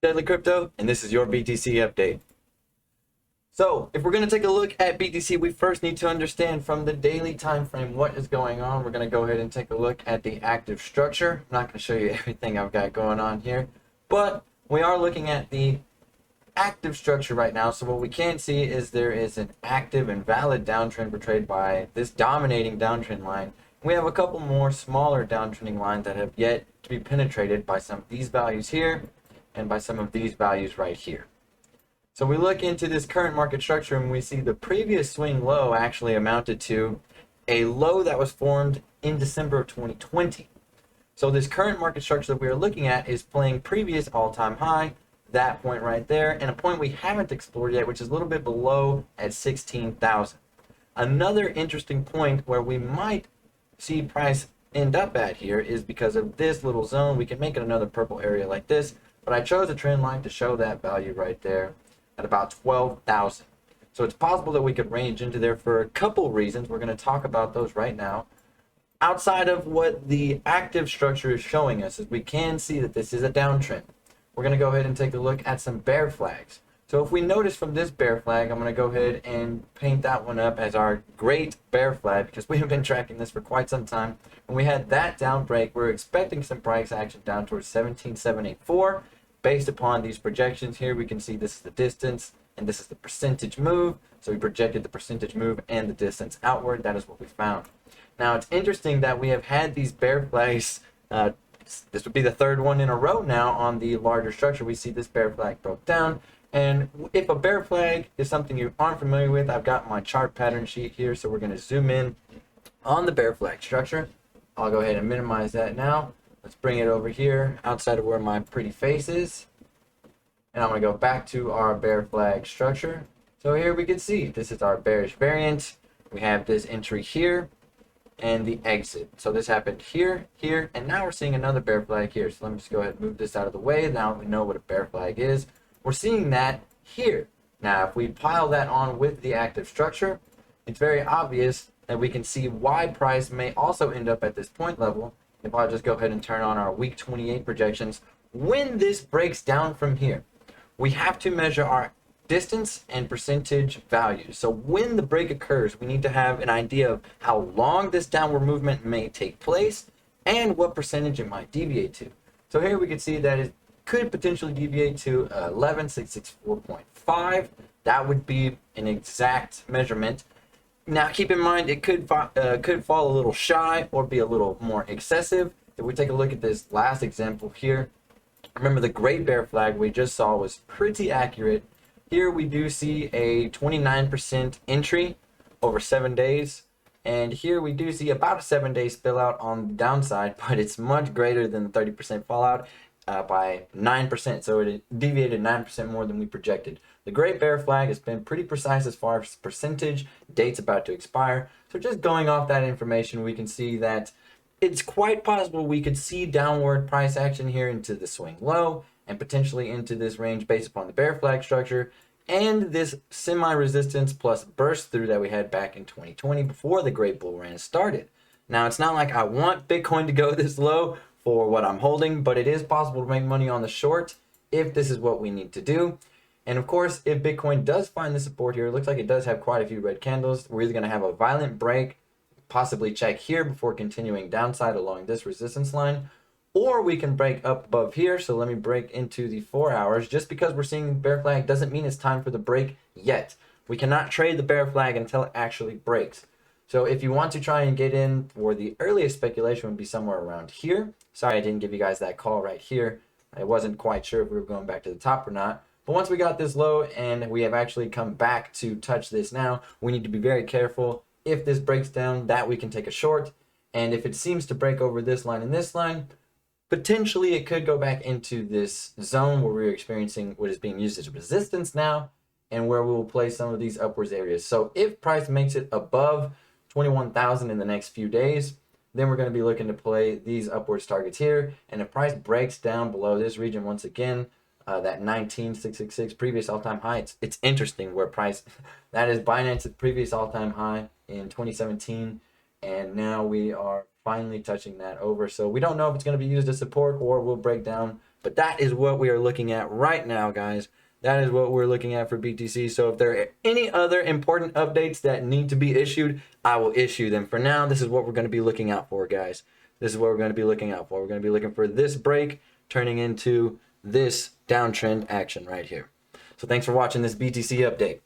Deadly Crypto, and this is your BTC update. So, if we're going to take a look at BTC, we first need to understand from the daily time frame what is going on. We're going to go ahead and take a look at the active structure. I'm not going to show you everything I've got going on here, but we are looking at the active structure right now. So what we can see is there is an active and valid downtrend portrayed by this dominating downtrend line. We have a couple more smaller downtrending lines that have yet to be penetrated by some of these values here and by some of these values right here. So we look into this current market structure and we see the previous swing low actually amounted to a low that was formed in December of 2020. So this current market structure that we are looking at is playing previous all-time high, that point right there, and a point we haven't explored yet, which is a little bit below at 16,000. Another interesting point where we might see price end up at here is because of this little zone. We can make it another purple area like this, but I chose a trend line to show that value right there at about 12,000. So it's possible that we could range into there for a couple reasons. We're going to talk about those right now. Outside of what the active structure is showing us, is we can see that this is a downtrend. We're going to go ahead and take a look at some bear flags. So if we notice from this bear flag, I'm going to go ahead and paint that one up as our great bear flag because we have been tracking this for quite some time. When we had that down break, we're expecting some price action down towards 17,784. Based upon these projections here, we can see this is the distance and this is the percentage move. So we projected the percentage move and the distance outward. That is what we found. Now it's interesting that we have had these bear flags. This would be the third one in a row now on the larger structure. We see this bear flag broke down. And if a bear flag is something you aren't familiar with, I've got my chart pattern sheet here. So we're going to zoom in on the bear flag structure. I'll go ahead and minimize that now. Let's bring it over here outside of where my pretty face is. And I'm going to go back to our bear flag structure. So here we can see this is our bearish variant. We have this entry here and the exit. So this happened here, here, and now we're seeing another bear flag here. So let me just go ahead and move this out of the way. Now we know what a bear flag is. We're seeing that here. Now if we pile that on with the active structure, it's very obvious that we can see why price may also end up at this point level. If I just go ahead and turn on our week 28 projections, when this breaks down from here, we have to measure our distance and percentage values. So when the break occurs, we need to have an idea of how long this downward movement may take place and what percentage it might deviate to. So here we can see that it could potentially deviate to 11,664.5. That would be an exact measurement. Now keep in mind it could fall a little shy or be a little more excessive. If we take a look at this last example here, remember the great bear flag we just saw was pretty accurate. Here we do see a 29% entry over 7 days, and here we do see about a 7-day spill out on the downside, but it's much greater than the 30% fallout by 9%. So it deviated 9% more than we projected. The great bear flag has been pretty precise as far as percentage, dates about to expire. So just going off that information, we can see that it's quite possible we could see downward price action here into the swing low and potentially into this range based upon the bear flag structure and this semi-resistance plus burst through that we had back in 2020 before the great bull run started. Now it's not like I want Bitcoin to go this low for what I'm holding, but it is possible to make money on the short if this is what we need to do. And of course, if Bitcoin does find the support here, it looks like it does have quite a few red candles. We're either going to have a violent break, possibly check here before continuing downside along this resistance line, or we can break up above here. So let me break into the 4 hours. Just because we're seeing the bear flag doesn't mean it's time for the break yet. We cannot trade the bear flag until it actually breaks. So if you want to try and get in for the earliest speculation would be somewhere around here. Sorry, I didn't give you guys that call right here. I wasn't quite sure if we were going back to the top or not. But once we got this low and we have actually come back to touch this now, we need to be very careful. If this breaks down, that we can take a short. And if it seems to break over this line and this line, potentially it could go back into this zone where we're experiencing what is being used as resistance now and where we will play some of these upwards areas. So if price makes it above 21,000 in the next few days, then we're going to be looking to play these upwards targets here. And if price breaks down below this region once again, that 19,666 previous all-time high, it's interesting where price, that is Binance's previous all-time high in 2017, and now we are finally touching that over. So we don't know if it's going to be used as support or will break down But that is what we are looking at right now, guys. That is what we're looking at for BTC. So if there are any other important updates that need to be issued, I will issue them. For now, this is what we're going to be looking out for, guys. This is what we're going to be looking out for. We're going to be looking for this break turning into this downtrend action right here. So thanks for watching this BTC update.